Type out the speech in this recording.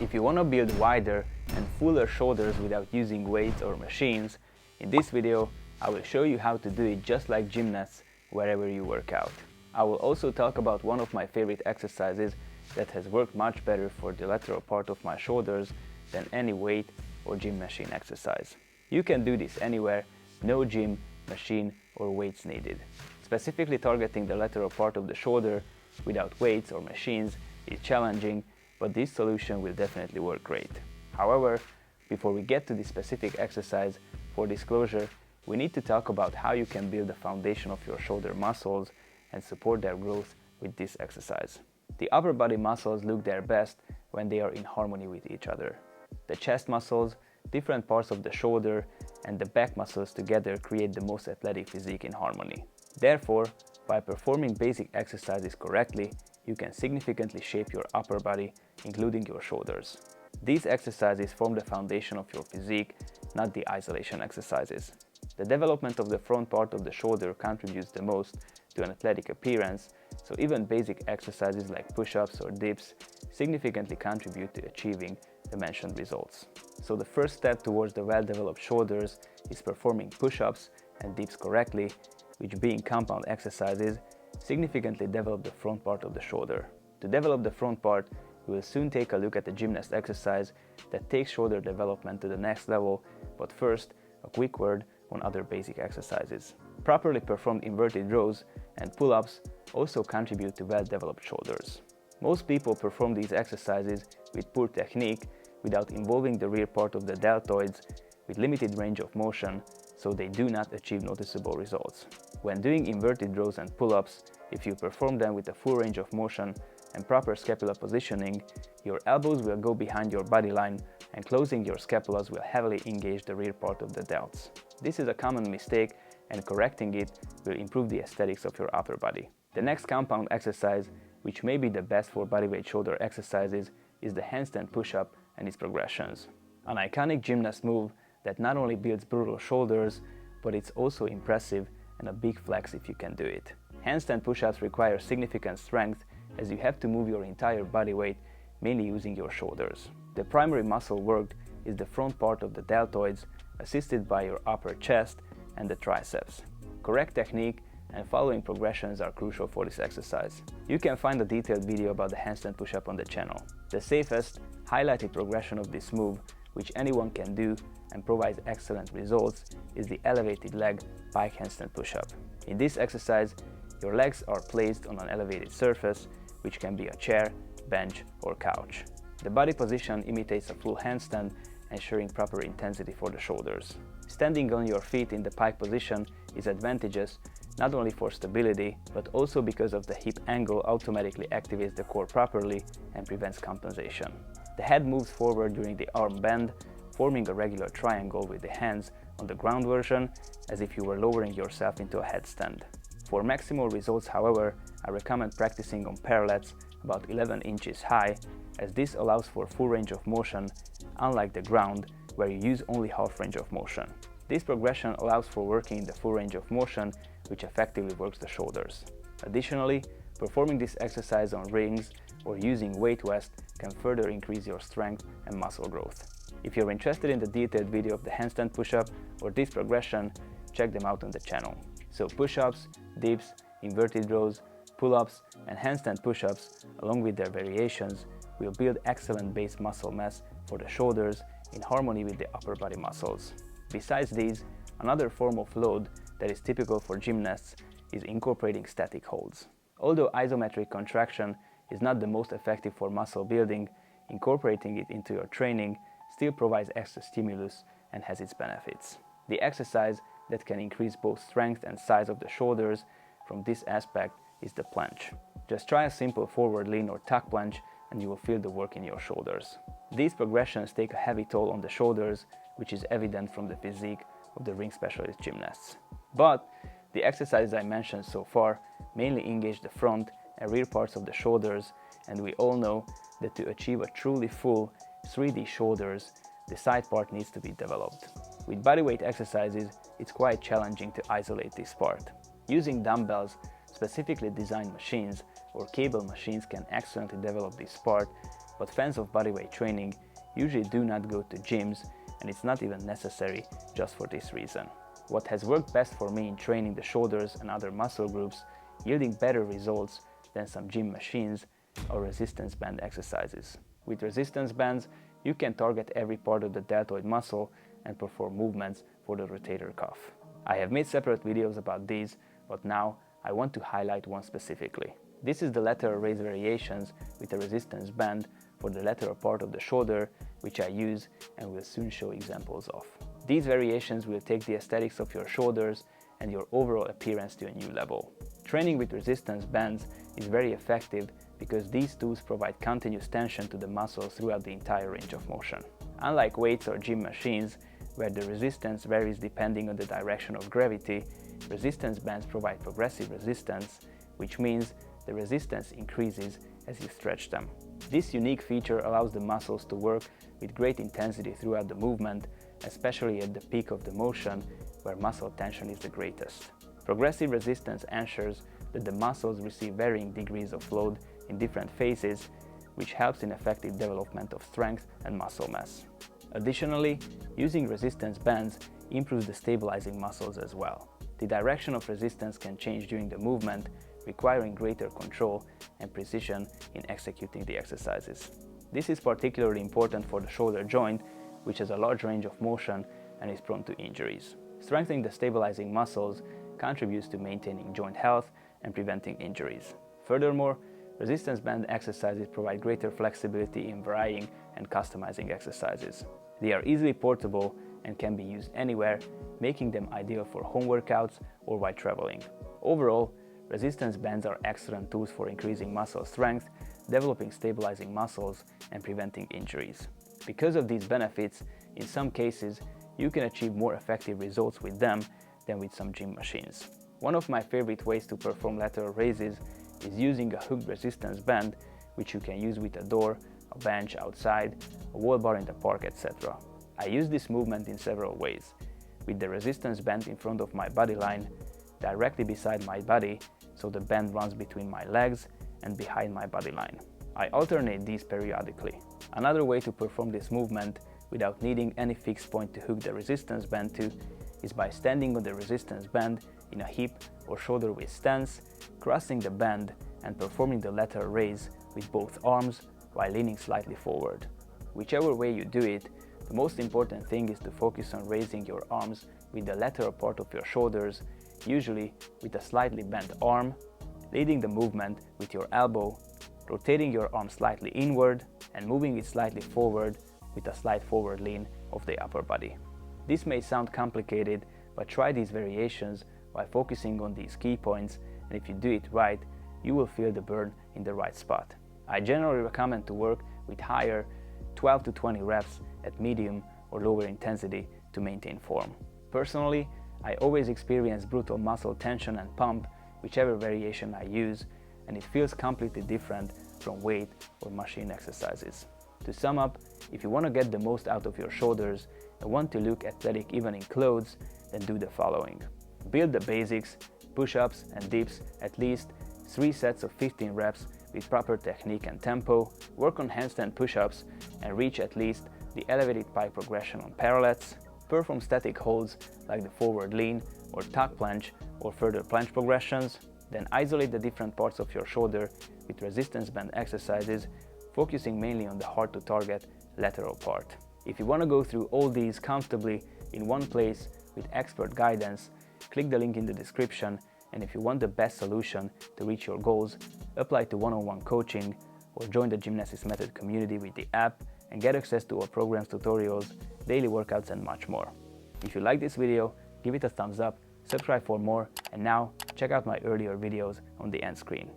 If you want to build wider and fuller shoulders without using weights or machines, in this video I will show you how to do it just like gymnasts wherever you work out. I will also talk about one of my favorite exercises that has worked much better for the lateral part of my shoulders than any weight or gym machine exercise. You can do this anywhere, no gym, machine or weights needed. Specifically targeting the lateral part of the shoulder without weights or machines is challenging, but this solution will definitely work great. However, before we get to the specific exercise, for disclosure, we need to talk about how you can build the foundation of your shoulder muscles and support their growth with this exercise. The upper body muscles look their best when they are in harmony with each other. The chest muscles, different parts of the shoulder, and the back muscles together create the most athletic physique in harmony. Therefore, by performing basic exercises correctly, you can significantly shape your upper body, including your shoulders. These exercises form the foundation of your physique, not the isolation exercises. The development of the front part of the shoulder contributes the most to an athletic appearance, so even basic exercises like push-ups or dips significantly contribute to achieving the mentioned results. So the first step towards the well-developed shoulders is performing push-ups and dips correctly, which being compound exercises significantly develop the front part of the shoulder. To develop the front part, we will soon take a look at the gymnast exercise that takes shoulder development to the next level, but first, a quick word on other basic exercises. Properly performed inverted rows and pull-ups also contribute to well-developed shoulders. Most people perform these exercises with poor technique without involving the rear part of the deltoids with limited range of motion, so they do not achieve noticeable results. When doing inverted rows and pull-ups, if you perform them with a full range of motion and proper scapula positioning, your elbows will go behind your body line and closing your scapulas will heavily engage the rear part of the delts. This is a common mistake, and correcting it will improve the aesthetics of your upper body. The next compound exercise, which may be the best for bodyweight shoulder exercises, is the handstand push-up and its progressions. An iconic gymnast move that not only builds brutal shoulders, but it's also impressive and a big flex if you can do it. Handstand push-ups require significant strength as you have to move your entire body weight, mainly using your shoulders. The primary muscle worked is the front part of the deltoids, assisted by your upper chest and the triceps. Correct technique and following progressions are crucial for this exercise. You can find a detailed video about the handstand push-up on the channel. The safest, highlighted progression of this move, which anyone can do and provides excellent results, is the elevated leg pike handstand push-up. In this exercise, your legs are placed on an elevated surface, which can be a chair, bench, or couch. The body position imitates a full handstand, ensuring proper intensity for the shoulders. Standing on your feet in the pike position is advantageous not only for stability, but also because of the hip angle automatically activates the core properly and prevents compensation. The head moves forward during the arm bend, forming a regular triangle with the hands on the ground version, as if you were lowering yourself into a headstand. For maximal results, however, I recommend practicing on parallettes about 11 inches high, as this allows for full range of motion, unlike the ground, where you use only half range of motion. This progression allows for working in the full range of motion, which effectively works the shoulders. Additionally, performing this exercise on rings or using weight vests can further increase your strength and muscle growth. If you're interested in the detailed video of the handstand push-up or this progression, check them out on the channel. So push-ups, dips, inverted rows, pull-ups, and handstand push-ups, along with their variations, will build excellent base muscle mass for the shoulders in harmony with the upper body muscles. Besides these, another form of load that is typical for gymnasts is incorporating static holds. Although isometric contraction is not the most effective for muscle building, incorporating it into your training still provides extra stimulus and has its benefits. The exercise that can increase both strength and size of the shoulders from this aspect is the planche. Just try a simple forward lean or tuck planche and you will feel the work in your shoulders. These progressions take a heavy toll on the shoulders, which is evident from the physique of the ring specialist gymnasts. But the exercises I mentioned so far mainly engage the front and rear parts of the shoulders, and we all know that to achieve a truly full 3D shoulders, the side part needs to be developed. With bodyweight exercises, it's quite challenging to isolate this part. Using dumbbells, specifically designed machines, or cable machines can excellently develop this part but fans of bodyweight training usually do not go to gyms, and it's not even necessary just for this reason. What has worked best for me in training the shoulders and other muscle groups, yielding better results than some gym machines, are resistance band exercises. With resistance bands, you can target every part of the deltoid muscle and perform movements for the rotator cuff. I have made separate videos about these, but now I want to highlight one specifically. This is the lateral raise variations with a resistance band for the lateral part of the shoulder, which I use and will soon show examples of. These variations will take the aesthetics of your shoulders and your overall appearance to a new level. Training with resistance bands is very effective because these tools provide continuous tension to the muscles throughout the entire range of motion. Unlike weights or gym machines, where the resistance varies depending on the direction of gravity, resistance bands provide progressive resistance, which means the resistance increases as you stretch them. This unique feature allows the muscles to work with great intensity throughout the movement, especially at the peak of the motion, where muscle tension is the greatest. Progressive resistance ensures that the muscles receive varying degrees of load in different phases, which helps in effective development of strength and muscle mass. Additionally, using resistance bands improves the stabilizing muscles as well. The direction of resistance can change during the movement, requiring greater control and precision in executing the exercises. This is particularly important for the shoulder joint, which has a large range of motion and is prone to injuries. Strengthening the stabilizing muscles contributes to maintaining joint health and preventing injuries. Furthermore, resistance band exercises provide greater flexibility in varying and customizing exercises. They are easily portable and can be used anywhere, making them ideal for home workouts or while traveling. Overall, resistance bands are excellent tools for increasing muscle strength, developing stabilizing muscles, and preventing injuries. Because of these benefits, in some cases, you can achieve more effective results with them than with some gym machines. One of my favorite ways to perform lateral raises is using a hooked resistance band, which you can use with a door, a bench outside, a wall bar in the park, etc. I use this movement in several ways. With the resistance band in front of my body line, directly beside my body, so the band runs between my legs and behind my body line. I alternate these periodically. Another way to perform this movement without needing any fixed point to hook the resistance band to is by standing on the resistance band in a hip or shoulder width stance, crossing the band and performing the lateral raise with both arms while leaning slightly forward. Whichever way you do it, the most important thing is to focus on raising your arms with the lateral part of your shoulders, usually with a slightly bent arm, leading the movement with your elbow, rotating your arm slightly inward and moving it slightly forward with a slight forward lean of the upper body. This may sound complicated, but try these variations by focusing on these key points, and if you do it right, you will feel the burn in the right spot. I generally recommend to work with higher 12 to 20 reps at medium or lower intensity to maintain form. Personally, I always experience brutal muscle tension and pump whichever variation I use, and it feels completely different from weight or machine exercises. To sum up, if you want to get the most out of your shoulders and want to look athletic even in clothes, then do the following. Build the basics, push-ups and dips at least 3 sets of 15 reps with proper technique and tempo, work on handstand push-ups and reach at least the elevated pike progression on parallettes, perform static holds like the forward lean or tuck planche or further planche progressions, then isolate the different parts of your shoulder with resistance band exercises, focusing mainly on the hard to target lateral part. If you want to go through all these comfortably in one place with expert guidance, click the link in the description, and if you want the best solution to reach your goals, apply to one-on-one coaching or join the Gymnastics Method community with the app and get access to our programs, tutorials, daily workouts and much more. If you like this video, give it a thumbs up, subscribe for more, and now check out my earlier videos on the end screen.